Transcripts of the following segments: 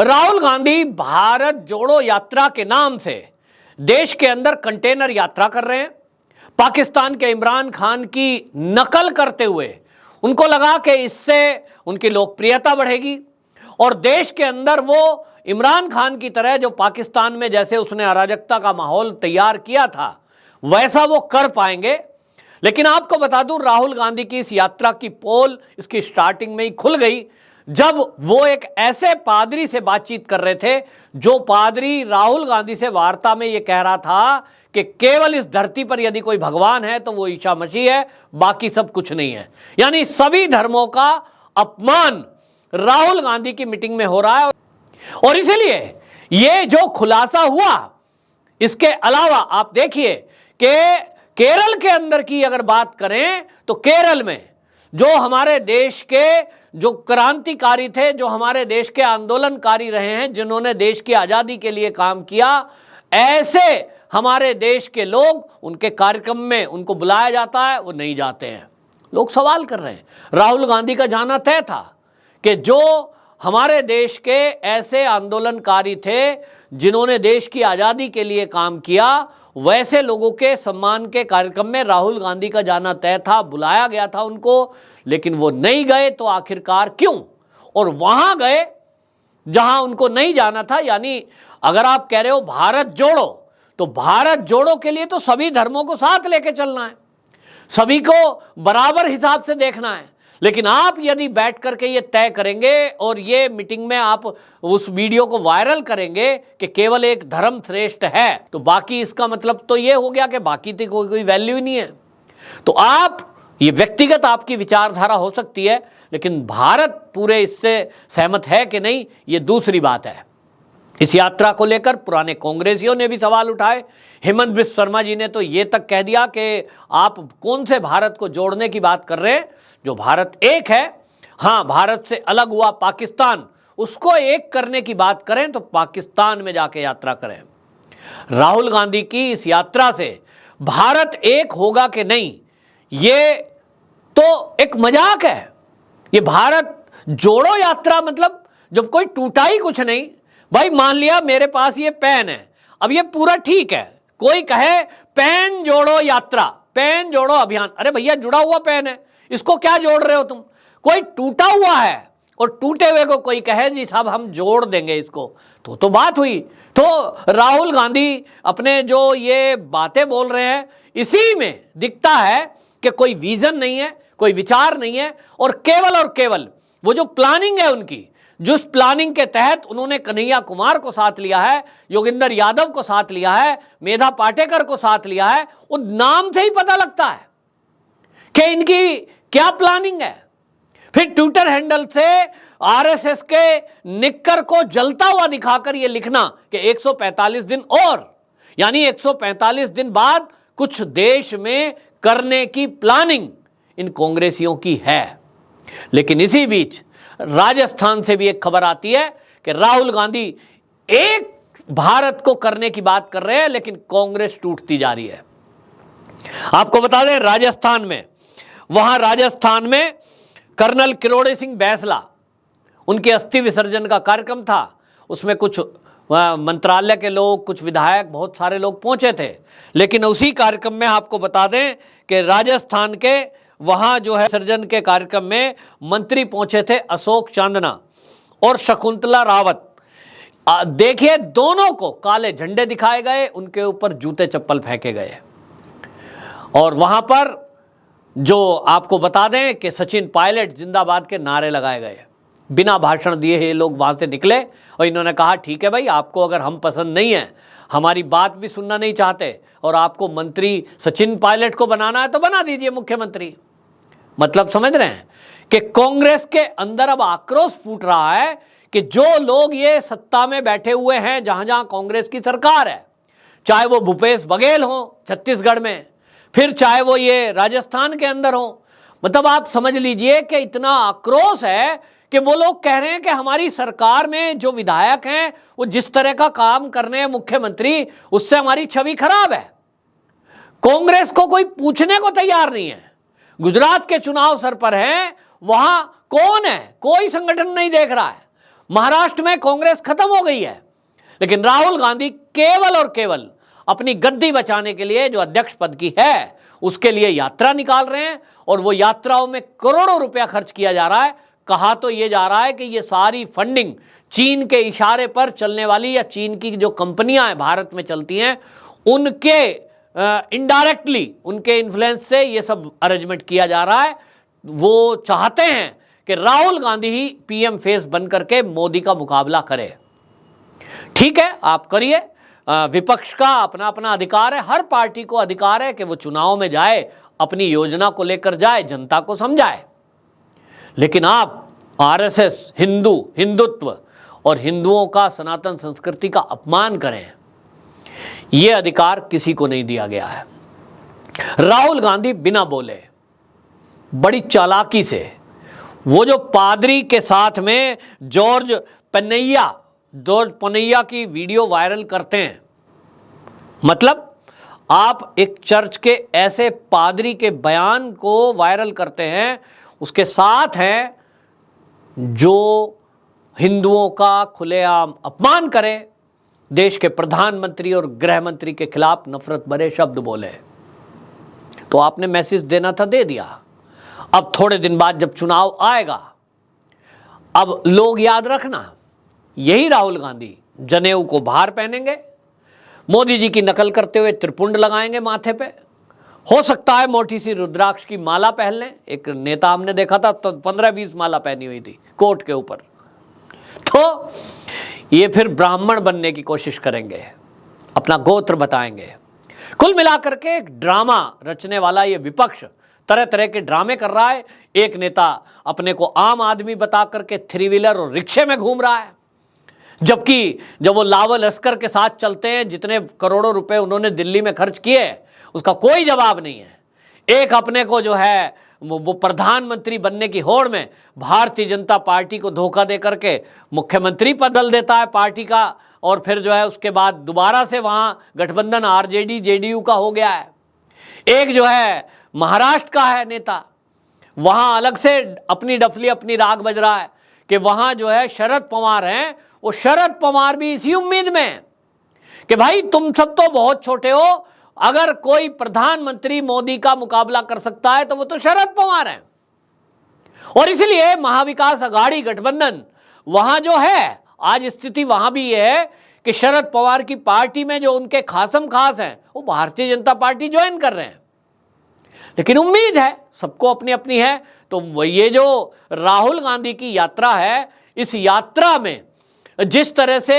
राहुल गांधी भारत जोड़ो यात्रा के नाम से देश के अंदर कंटेनर यात्रा कर रहे हैं। पाकिस्तान के इमरान खान की नकल करते हुए उनको लगा कि इससे उनकी लोकप्रियता बढ़ेगी और देश के अंदर वो इमरान खान की तरह जो पाकिस्तान में जैसे उसने अराजकता का माहौल तैयार किया था वैसा वो कर पाएंगे। लेकिन आपको बता दूं, राहुल गांधी की इस यात्रा की पोल इसकी स्टार्टिंग में ही खुल गई जब वो एक ऐसे पादरी से बातचीत कर रहे थे जो पादरी राहुल गांधी से वार्ता में ये कह रहा था कि केवल इस धरती पर यदि कोई भगवान है तो वो ईसा मसीह है, बाकी सब कुछ नहीं है। यानी सभी धर्मों का अपमान राहुल गांधी की मीटिंग में हो रहा है। और इसलिए ये जो खुलासा हुआ, इसके अलावा आप देखिए कि केरल के अंदर की अगर बात करें तो केरल में जो हमारे देश के जो क्रांतिकारी थे, जो हमारे देश के आंदोलनकारी रहे हैं, जिन्होंने देश की आजादी के लिए काम किया, ऐसे हमारे देश के लोग उनके कार्यक्रम में उनको बुलाया जाता है, वो नहीं जाते हैं। लोग सवाल कर रहे हैं। राहुल गांधी का जाना तय था कि जो हमारे देश के ऐसे आंदोलनकारी थे जिन्होंने देश की आज़ादी के लिए काम किया, वैसे लोगों के सम्मान के कार्यक्रम में राहुल गांधी का जाना तय था, बुलाया गया था उनको, लेकिन वो नहीं गए। तो आखिरकार क्यों? और वहां गए जहां उनको नहीं जाना था। यानी अगर आप कह रहे हो भारत जोड़ो, तो भारत जोड़ो के लिए तो सभी धर्मों को साथ लेके चलना है, सभी को बराबर हिसाब से देखना है। लेकिन आप यदि बैठ करके ये तय करेंगे और ये मीटिंग में आप उस वीडियो को वायरल करेंगे कि केवल एक धर्म श्रेष्ठ है, तो बाकी इसका मतलब तो ये हो गया कि बाकी तो कोई वैल्यू ही नहीं है। तो आप ये व्यक्तिगत आपकी विचारधारा हो सकती है, लेकिन भारत पूरे इससे सहमत है कि नहीं, ये दूसरी बात है। इस यात्रा को लेकर पुराने कांग्रेसियों ने भी सवाल उठाए। हेमंत बिश्व शर्मा जी ने तो ये तक कह दिया कि आप कौन से भारत को जोड़ने की बात कर रहे हैं, जो भारत एक है। हाँ, भारत से अलग हुआ पाकिस्तान, उसको एक करने की बात करें तो पाकिस्तान में जाके यात्रा करें। राहुल गांधी की इस यात्रा से भारत एक होगा कि नहीं, ये तो एक मजाक है। ये भारत जोड़ो यात्रा मतलब जब कोई टूटा ही कुछ नहीं। भाई मान लिया मेरे पास ये पेन है, अब ये पूरा ठीक है, कोई कहे पेन जोड़ो यात्रा, पेन जोड़ो अभियान, अरे भैया जुड़ा हुआ पेन है, इसको क्या जोड़ रहे हो तुम? कोई टूटा हुआ है और टूटे हुए को कोई कहे जी साहब हम जोड़ देंगे इसको, तो बात हुई। तो राहुल गांधी अपने जो ये बातें बोल रहे हैं, इसी में दिखता है कि कोई विजन नहीं है, कोई विचार नहीं है, और केवल वो जो प्लानिंग है उनकी, जिस प्लानिंग के तहत उन्होंने कन्हैया कुमार को साथ लिया है, योगेंद्र यादव को साथ लिया है, मेधा पाटेकर को साथ लिया है, वो नाम से ही पता लगता है कि इनकी क्या प्लानिंग है। फिर ट्विटर हैंडल से आरएसएस के निक्कर को जलता हुआ दिखाकर यह लिखना कि 145 दिन और, यानी 145 दिन बाद कुछ देश में करने की प्लानिंग इन कांग्रेसियों की है। लेकिन इसी बीच राजस्थान से भी एक खबर आती है कि राहुल गांधी एक भारत को करने की बात कर रहे हैं, लेकिन कांग्रेस टूटती जा रही है। आपको बता दें राजस्थान में कर्नल किरोड़ी सिंह बैंसला, उनके अस्थि विसर्जन का कार्यक्रम था। उसमें कुछ मंत्रालय के लोग, कुछ विधायक, बहुत सारे लोग पहुंचे थे। लेकिन उसी कार्यक्रम में आपको बता दें कि राजस्थान के वहां जो है विसर्जन के कार्यक्रम में मंत्री पहुंचे थे अशोक चांदना और शकुंतला रावत। देखिए, दोनों को काले झंडे दिखाए गए, उनके ऊपर जूते चप्पल फेंके गए। और वहां पर जो आपको बता दें कि सचिन पायलट जिंदाबाद के नारे लगाए गए। बिना भाषण दिए ये लोग वहां से निकले और इन्होंने कहा ठीक है भाई, आपको अगर हम पसंद नहीं है, हमारी बात भी सुनना नहीं चाहते और आपको मंत्री सचिन पायलट को बनाना है तो बना दीजिए मुख्यमंत्री। मतलब समझ रहे हैं कि कांग्रेस के अंदर अब आक्रोश फूट रहा है कि जो लोग ये सत्ता में बैठे हुए हैं, जहां जहां कांग्रेस की सरकार है, चाहे वो भूपेश बघेल हो छत्तीसगढ़ में, फिर चाहे वो ये राजस्थान के अंदर हो, मतलब आप समझ लीजिए कि इतना आक्रोश है कि वो लोग कह रहे हैं कि हमारी सरकार में जो विधायक हैं वो जिस तरह का काम कर रहे हैं मुख्यमंत्री, उससे हमारी छवि खराब है। कांग्रेस को कोई पूछने को तैयार नहीं है। गुजरात के चुनाव सर पर हैं, वहां कौन है? कोई संगठन नहीं देख रहा है। महाराष्ट्र में कांग्रेस खत्म हो गई है, लेकिन राहुल गांधी केवल और केवल अपनी गद्दी बचाने के लिए, जो अध्यक्ष पद की है, उसके लिए यात्रा निकाल रहे हैं और वो यात्राओं में करोड़ों रुपया खर्च किया जा रहा है। कहा तो ये जा रहा है कि ये सारी फंडिंग चीन के इशारे पर चलने वाली या चीन की जो कंपनियां हैं भारत में चलती हैं उनके इनडायरेक्टली उनके इन्फ्लुएंस से ये सब अरेंजमेंट किया जा रहा है। वो चाहते हैं कि राहुल गांधी ही पीएम फेस बन करके मोदी का मुकाबला करे। ठीक है, आप करिए, विपक्ष का अपना अपना अधिकार है, हर पार्टी को अधिकार है कि वो चुनाव में जाए, अपनी योजना को लेकर जाए, जनता को समझाए। लेकिन आप आरएसएस, हिंदुत्व और हिंदुओं का सनातन संस्कृति का अपमान करें, यह अधिकार किसी को नहीं दिया गया है। राहुल गांधी बिना बोले बड़ी चालाकी से वो जो पादरी के साथ में जॉर्ज पनैया की वीडियो वायरल करते हैं, मतलब आप एक चर्च के ऐसे पादरी के बयान को वायरल करते हैं, उसके साथ हैं जो हिंदुओं का खुलेआम अपमान करे, देश के प्रधानमंत्री और गृह मंत्री के खिलाफ नफरत भरे शब्द बोले। तो आपने मैसेज देना था, दे दिया। अब थोड़े दिन बाद जब चुनाव आएगा, अब लोग याद रखना, यही राहुल गांधी जनेऊ को बाहर पहनेंगे, मोदी जी की नकल करते हुए त्रिपुंड लगाएंगे माथे पे, हो सकता है मोटी सी रुद्राक्ष की माला पहन लें। एक नेता हमने देखा था तो 15-20 माला पहनी हुई थी कोट के ऊपर। तो ये फिर ब्राह्मण बनने की कोशिश करेंगे, अपना गोत्र बताएंगे। कुल मिलाकर के एक ड्रामा रचने वाला ये विपक्ष तरह तरह के ड्रामे कर रहा है। एक नेता अपने को आम आदमी बता करके 3 व्हीलर और रिक्शे में घूम रहा है, जबकि जब वो लावा लश्कर के साथ चलते हैं, जितने करोड़ों रुपए उन्होंने दिल्ली में खर्च किए, उसका कोई जवाब नहीं है। एक अपने को जो है वो प्रधानमंत्री बनने की होड़ में भारतीय जनता पार्टी को धोखा दे करके मुख्यमंत्री बदल देता है पार्टी का, और फिर जो है उसके बाद दोबारा से वहां गठबंधन आरजेडी जेडीयू का हो गया है। एक जो है महाराष्ट्र का है नेता, वहां अलग से अपनी डफली अपनी राग बज रहा है कि वहां जो है शरद पवार हैं, वो शरद पवार भी इसी उम्मीद में है कि भाई तुम सब तो बहुत छोटे हो, अगर कोई प्रधानमंत्री मोदी का मुकाबला कर सकता है तो वो तो शरद पवार हैं। और इसलिए महाविकास अघाड़ी गठबंधन वहां जो है, आज स्थिति वहां भी ये है कि शरद पवार की पार्टी में जो उनके खासम खास हैं वो भारतीय जनता पार्टी ज्वाइन कर रहे हैं। लेकिन उम्मीद है, सबको अपनी अपनी है। तो ये जो राहुल गांधी की यात्रा है, इस यात्रा में जिस तरह से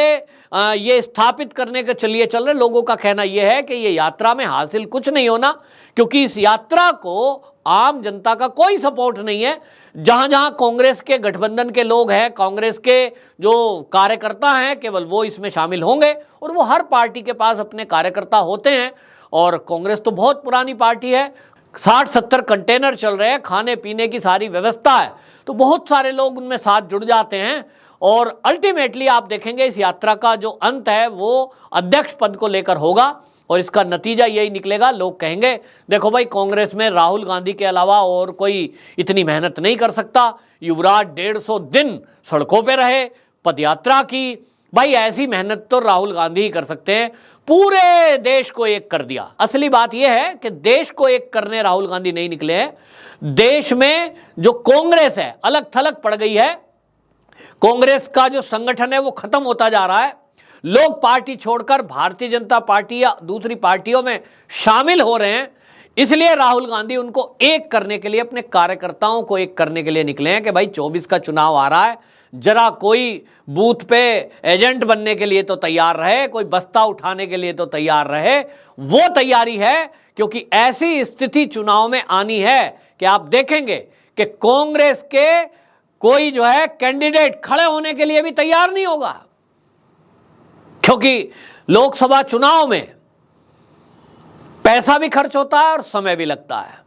ये स्थापित करने के चलिए चल रहे, लोगों का कहना यह है कि ये यात्रा में हासिल कुछ नहीं होना, क्योंकि इस यात्रा को आम जनता का कोई सपोर्ट नहीं है। जहां जहां कांग्रेस के गठबंधन के लोग हैं, कांग्रेस के जो कार्यकर्ता हैं, केवल वो इसमें शामिल होंगे, और वो हर पार्टी के पास अपने कार्यकर्ता होते हैं। और कांग्रेस तो बहुत पुरानी पार्टी है, 60-70 कंटेनर चल रहे हैं, खाने पीने की सारी व्यवस्था है, तो बहुत सारे लोग उनमें साथ जुड़ जाते हैं। और अल्टीमेटली आप देखेंगे इस यात्रा का जो अंत है वो अध्यक्ष पद को लेकर होगा, और इसका नतीजा यही निकलेगा। लोग कहेंगे देखो भाई, कांग्रेस में राहुल गांधी के अलावा और कोई इतनी मेहनत नहीं कर सकता। युवराज 150 दिन सड़कों पे रहे, पदयात्रा की, भाई ऐसी मेहनत तो राहुल गांधी ही कर सकते हैं, पूरे देश को एक कर दिया। असली बात यह है कि देश को एक करने राहुल गांधी नहीं निकले हैं। देश में जो कांग्रेस है अलग थलग पड़ गई है, कांग्रेस का जो संगठन है वो खत्म होता जा रहा है। लोग पार्टी छोड़कर भारतीय जनता पार्टी या दूसरी पार्टियों में शामिल हो रहे हैं। इसलिए राहुल गांधी उनको एक करने के लिए, अपने कार्यकर्ताओं को एक करने के लिए निकले हैं कि भाई 24 का चुनाव आ रहा है, जरा कोई बूथ पे एजेंट बनने के लिए तो तैयार रहे, कोई बस्ता उठाने के लिए तो तैयार रहे। वो तैयारी है, क्योंकि ऐसी स्थिति चुनाव में आनी है कि आप देखेंगे कि कांग्रेस के कोई जो है कैंडिडेट खड़े होने के लिए भी तैयार नहीं होगा, क्योंकि लोकसभा चुनाव में पैसा भी खर्च होता है और समय भी लगता है।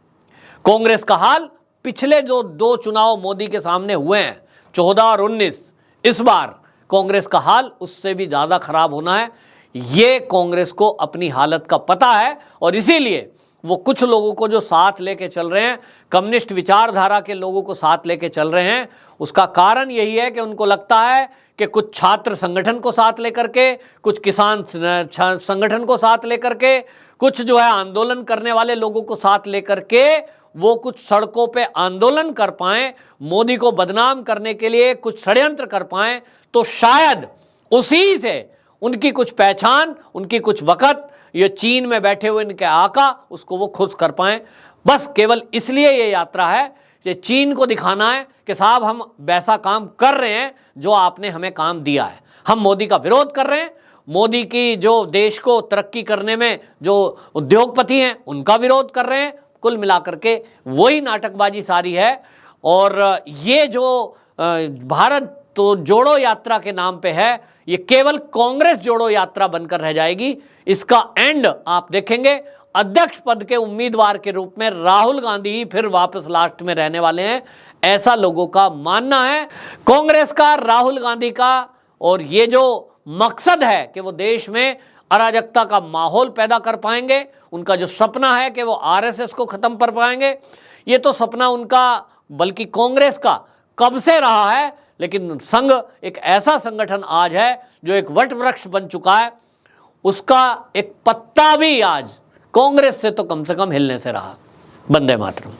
कांग्रेस का हाल पिछले जो 2 चुनाव मोदी के सामने हुए हैं, 14 और 19, इस बार कांग्रेस का हाल उससे भी ज्यादा खराब होना है। ये कांग्रेस को अपनी हालत का पता है, और इसीलिए वो कुछ लोगों को जो साथ लेके चल रहे हैं, कम्युनिस्ट विचारधारा के लोगों को साथ लेके चल रहे हैं, उसका कारण यही है कि उनको लगता है कि कुछ छात्र संगठन को साथ लेकर के, कुछ किसान संगठन को साथ लेकर के, कुछ जो है आंदोलन करने वाले लोगों को साथ लेकर के वो कुछ सड़कों पे आंदोलन कर पाएं, मोदी को बदनाम करने के लिए कुछ षड्यंत्र कर पाएं, तो शायद उसी से उनकी कुछ पहचान, उनकी कुछ वक़्त, ये चीन में बैठे हुए इनके आका, उसको वो खुश कर पाएं। बस केवल इसलिए ये यात्रा है कि चीन को दिखाना है कि साहब हम वैसा काम कर रहे हैं जो आपने हमें काम दिया है। हम मोदी का विरोध कर रहे हैं, मोदी की जो देश को तरक्की करने में जो उद्योगपति हैं उनका विरोध कर रहे हैं। कुल मिलाकर के वही नाटकबाजी सारी है। और ये जो भारत तो जोड़ो यात्रा के नाम पे है, ये केवल कांग्रेस जोड़ो यात्रा बनकर रह जाएगी। इसका एंड आप देखेंगे, अध्यक्ष पद के उम्मीदवार के रूप में राहुल गांधी ही फिर वापस लास्ट में रहने वाले हैं, ऐसा लोगों का मानना है। कांग्रेस का, राहुल गांधी का, और ये जो मकसद है कि वो देश में अराजकता का माहौल पैदा कर पाएंगे, उनका जो सपना है कि वो आरएसएस को खत्म कर पाएंगे, ये तो सपना उनका बल्कि कांग्रेस का कब से रहा है। लेकिन संघ एक ऐसा संगठन आज है जो एक वट वृक्ष बन चुका है, उसका एक पत्ता भी आज कांग्रेस से तो कम हिलने से रहा। वंदे मातरम।